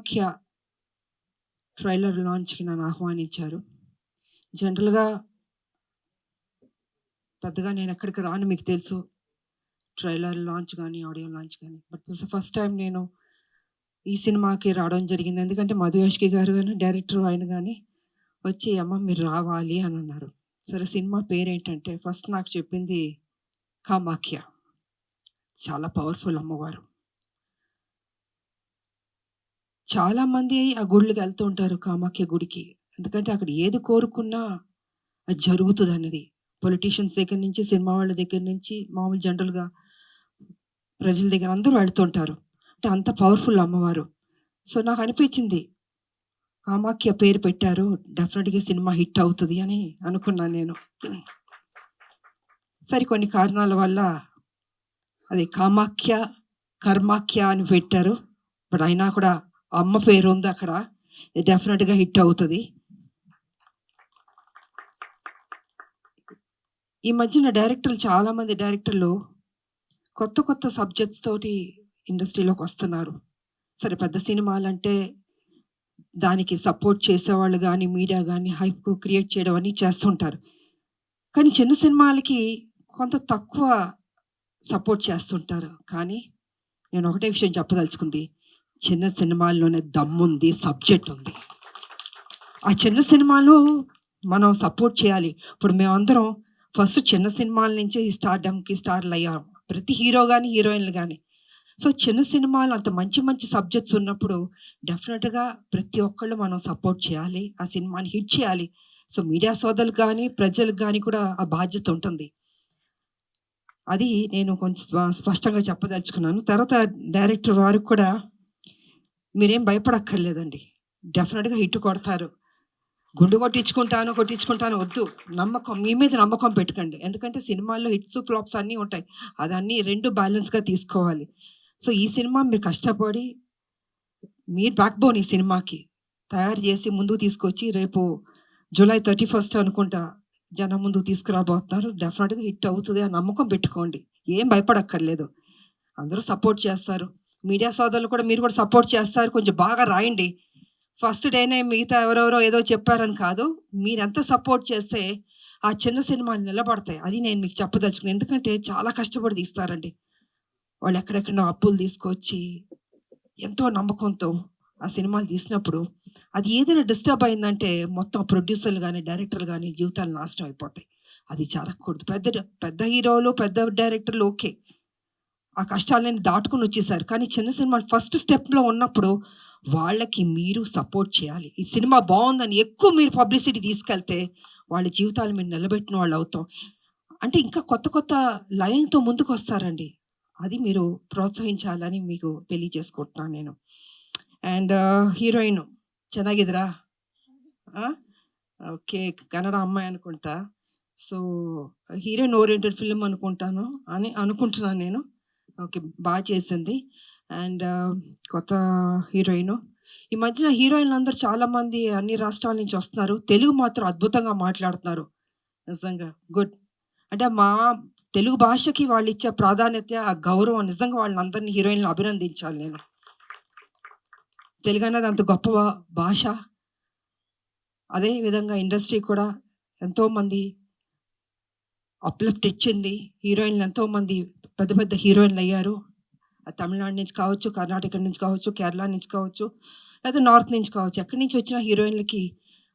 Kamakhya trailer లాంచ్కి నన్ను ఆహ్వానించారు. జనరల్గా పెద్దగా నేను ఎక్కడికి రాను, మీకు తెలుసు, ట్రైలర్ లాంచ్ కానీ ఆడియో లాంచ్ కానీ. బట్ దిస్ ఫస్ట్ టైం నేను ఈ సినిమాకి రావడం జరిగింది. ఎందుకంటే మధు యాష్కి గారు కానీ డైరెక్టర్ ఆయన కానీ వచ్చి అమ్మ మీరు రావాలి అని అన్నారు. సరే సినిమా పేరేంటంటే ఫస్ట్ నాకు చెప్పింది కామాఖ్య, చాలా పవర్ఫుల్ అమ్మవారు. చాలామంది ఆ గుళ్ళకి వెళ్తూ ఉంటారు, కామాఖ్య గుడికి. ఎందుకంటే అక్కడ ఏది కోరుకున్నా అది జరుగుతుంది అన్నది. పొలిటీషియన్స్ దగ్గర నుంచి, సినిమా వాళ్ళ దగ్గర నుంచి, మామూలు జనరల్గా ప్రజల దగ్గర అందరూ వెళ్తుంటారు. అంటే అంత పవర్ఫుల్ అమ్మవారు. సో నాకు అనిపించింది కామాఖ్య పేరు పెట్టారు, డెఫినెట్గా సినిమా హిట్ అవుతుంది అని అనుకున్నాను నేను. సరే కొన్ని కారణాల వల్ల అది కామాఖ్య కర్మాఖ్య అని పెట్టారు. బట్ అయినా కూడా అమ్మ పేరు ఉంది అక్కడ, డెఫినెట్గా హిట్ అవుతుంది. ఈ మధ్యన డైరెక్టర్లు, చాలామంది డైరెక్టర్లు కొత్త కొత్త సబ్జెక్ట్స్ తోటి ఇండస్ట్రీలోకి వస్తున్నారు. సరే పెద్ద సినిమాలంటే దానికి సపోర్ట్ చేసేవాళ్ళు కానీ, మీడియా కానీ హైప్ క్రియేట్ చేయడం అని చేస్తుంటారు. కానీ చిన్న సినిమాలకి కొంత తక్కువ సపోర్ట్ చేస్తుంటారు. కానీ నేను ఒకటే విషయం చెప్పదలుచుకుంది, చిన్న సినిమాల్లోనే దమ్ముంది, సబ్జెక్ట్ ఉంది. ఆ చిన్న సినిమాలు మనం సపోర్ట్ చేయాలి. ఇప్పుడు మేమందరం ఫస్ట్ చిన్న సినిమాల నుంచి ఈ స్టార్డమ్కి స్టార్లు అయ్యాం, ప్రతి హీరో కానీ హీరోయిన్లు కానీ. సో చిన్న సినిమాలు అంత మంచి మంచి సబ్జెక్ట్స్ ఉన్నప్పుడు డెఫినెట్గా ప్రతి ఒక్కళ్ళు మనం సపోర్ట్ చేయాలి, ఆ సినిమాని హిట్ చేయాలి. సో మీడియా సోదరులకు కానీ ప్రజలకు కానీ కూడా ఆ బాధ్యత ఉంటుంది. అది నేను కొంచెం స్పష్టంగా చెప్పదలుచుకున్నాను. తర్వాత డైరెక్టర్ వారికి కూడా మీరేం భయపడక్కర్లేదండి, డెఫినెట్గా హిట్ కొడతారు. గుండు కొట్టించుకుంటాను వద్దు, నమ్మకం, మీ మీద నమ్మకం పెట్టుకోండి. ఎందుకంటే సినిమాల్లో హిట్స్ ఫ్లాప్స్ అన్నీ ఉంటాయి, అదన్నీ రెండు బ్యాలెన్స్గా తీసుకోవాలి. సో ఈ సినిమా మీరు కష్టపడి, మీరు బ్యాక్ బోన్ ఈ సినిమాకి తయారు చేసి ముందుకు తీసుకొచ్చి రేపు జూలై 31 అనుకుంటా జనం ముందుకు తీసుకురాబోతున్నారు. డెఫినెట్గా హిట్ అవుతుంది, ఆ నమ్మకం పెట్టుకోండి, ఏం భయపడక్కర్లేదు. అందరూ సపోర్ట్ చేస్తారు, మీడియా సోదరులు కూడా, మీరు కూడా సపోర్ట్ చేస్తారు. కొంచెం బాగా రాయండి. ఫస్ట్ డేనే మిగతా ఎవరెవరో ఏదో చెప్పారని కాదు, మీరెంత సపోర్ట్ చేస్తే ఆ చిన్న సినిమాలు నిలబడతాయి. అది నేను మీకు చెప్పదలుచుకున్నాను. ఎందుకంటే చాలా కష్టపడి తీస్తారండి వాళ్ళు, ఎక్కడెక్కడో అప్పులు తీసుకొచ్చి ఎంతో నమ్మకంతో ఆ సినిమాలు తీసినప్పుడు అది ఏదైనా డిస్టర్బ్ అయిందంటే మొత్తం ప్రొడ్యూసర్లు కానీ డైరెక్టర్లు కానీ జీవితాలు నాశనం అయిపోతాయి. అది జరగకూడదు. పెద్ద పెద్ద హీరోలు పెద్ద డైరెక్టర్లు ఓకే, ఆ కష్టాలని దాటుకుని వచ్చేసారు. కానీ చిన్న సినిమాలు ఫస్ట్ స్టెప్లో ఉన్నప్పుడు వాళ్ళకి మీరు సపోర్ట్ చేయాలి. ఈ సినిమా బాగుందని ఎక్కువ మీరు పబ్లిసిటీ తీసుకెళ్తే వాళ్ళ జీవితాలు మీరు నిలబెట్టిన వాళ్ళు అవుతాం. అంటే ఇంకా కొత్త కొత్త లైన్తో ముందుకు వస్తారండి, అది మీరు ప్రోత్సహించాలని మీకు తెలియజేసుకుంటున్నాను నేను. అండ్ హీరోయిన్ ಚೆನ್ನಾಗಿದ್ರಾ? ఓకే, కన్నడ అమ్మాయి అనుకుంటా. సో హీరోయిన్ ఓరియంటెడ్ ఫిల్మ్ అనుకుంటున్నాను నేను. ఓకే, బాగా చేసింది. అండ్ కొత్త హీరోయిన్. ఈ మధ్యన హీరోయిన్లు అందరూ చాలామంది అన్ని రాష్ట్రాల నుంచి వస్తున్నారు, తెలుగు మాత్రం అద్భుతంగా మాట్లాడుతున్నారు. నిజంగా గుడ్. అంటే మా తెలుగు భాషకి వాళ్ళు ఇచ్చే ప్రాధాన్యత, ఆ గౌరవం, నిజంగా వాళ్ళని అందరినీ హీరోయిన్లు అభినందించాలి నేను. తెలుగు అనేది అంత గొప్ప భాష. అదే విధంగా ఇండస్ట్రీ కూడా ఎంతోమంది అప్లిఫ్ట్ ఇచ్చింది. హీరోయిన్లు ఎంతోమంది పెద్ద పెద్ద హీరోయిన్లు అయ్యారు. తమిళనాడు నుంచి కావచ్చు, కర్ణాటక నుంచి కావచ్చు, కేరళ నుంచి కావచ్చు, లేదా నార్త్ నుంచి కావచ్చు, ఎక్కడి నుంచి వచ్చిన హీరోయిన్లకి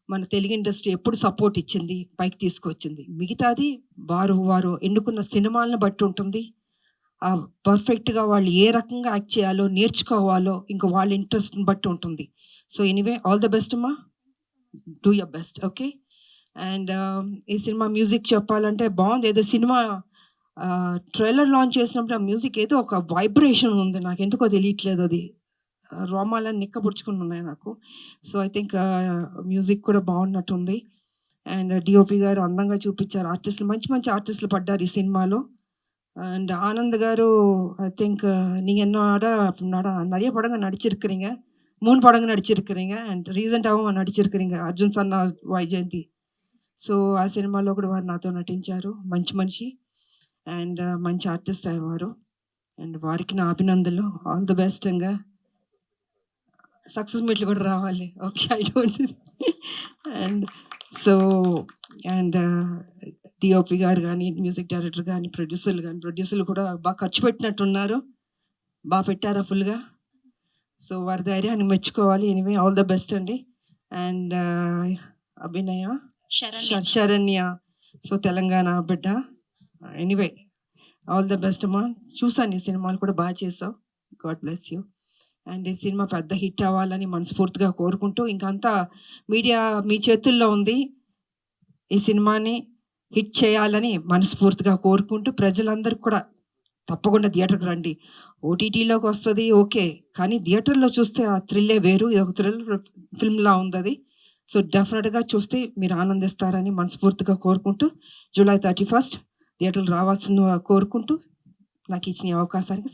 మన తెలుగు ఇండస్ట్రీ ఎప్పుడు సపోర్ట్ ఇచ్చింది, పైకి తీసుకొచ్చింది. మిగతాది వారు ఎన్నుకున్న సినిమాలను బట్టి ఉంటుంది. పర్ఫెక్ట్గా వాళ్ళు ఏ రకంగా యాక్ట్ చేయాలో నేర్చుకోవాలో ఇంకా వాళ్ళ ఇంట్రెస్ట్ని బట్టి ఉంటుంది. So anyway, all the best అమ్మా, do your best. Okay. And ఈ సినిమా మ్యూజిక్ చెప్పాలంటే బాగుంది. ఏదో సినిమా ట్రైలర్ లాంచ్ చేసినప్పుడు ఆ మ్యూజిక్ ఏదో ఒక వైబ్రేషన్ ఉంది, నాకు ఎందుకో తెలియట్లేదు, అది రోమాలని నిక్కబుడుచుకుని ఉన్నాయి నాకు. సో ఐ థింక్ మ్యూజిక్ కూడా బాగున్నట్టుంది. అండ్ డిఓపి గారు అందంగా చూపించారు, ఆర్టిస్టులు మంచి మంచి ఆర్టిస్టులు పడ్డారు ఈ సినిమాలో. And Anand car I think நீங்கள் என்னோட நிறைய படங்கள் நடிச்சிருக்கிறீங்க, 3 படங்கள் நடிச்சிருக்கிறீங்க. అండ్ రీసెంట్గా నడిచిరుக்கிறீங்க అర్జున్ సన్నా వైజయంతి. సో ఆ సినిమాలో కూడా వారు నాతో నటించారు. మంచి మనిషి అండ్ మంచి ఆర్టిస్ట్ అయ్యేవారు. అండ్ వారికి నా అభినందనలు, ఆల్ ది బెస్ట్. ఇంకా సక్సెస్ మీట్లు కూడా రావాలి. Okay. I don't and so and DOP గారు కానీ, మ్యూజిక్ డైరెక్టర్ కానీ, ప్రొడ్యూసర్లు కూడా బాగా ఖర్చు పెట్టినట్టున్నారు. బాగా పెట్టారా ఫుల్గా? సో వారి ధైర్యాన్ని మెచ్చుకోవాలి. ఎనీవే ఆల్ ద బెస్ట్ అండి. అండ్ అభినయ శరణ్య, సో తెలంగాణ బిడ్డ. ఎనీవే ఆల్ ద బెస్ట్ అమ్మా. చూసాను ఈ సినిమాలు కూడా బాగా చేసావు. God bless you. అండ్ ఈ సినిమా పెద్ద హిట్ అవ్వాలని మనస్ఫూర్తిగా కోరుకుంటూ, ఇంకంతా మీడియా మీ చేతుల్లో ఉంది. ఈ సినిమాని హిట్ చేయాలని మనస్ఫూర్తిగా కోరుకుంటూ, ప్రజలందరికీ కూడా తప్పకుండా థియేటర్కి రండి. ఓటీటీలోకి వస్తుంది ఓకే, కానీ థియేటర్లో చూస్తే ఆ థ్రిల్లే వేరు. ఇది ఒక థ్రిల్ ఫిల్మ్లా ఉంది అది. సో డెఫినెట్గా చూస్తే మీరు ఆనందిస్తారని మనస్ఫూర్తిగా కోరుకుంటూ, జూలై 31 థియేటర్లు రావాల్సిన కోరుకుంటూ, నాకు ఇచ్చిన ఈ అవకాశానికి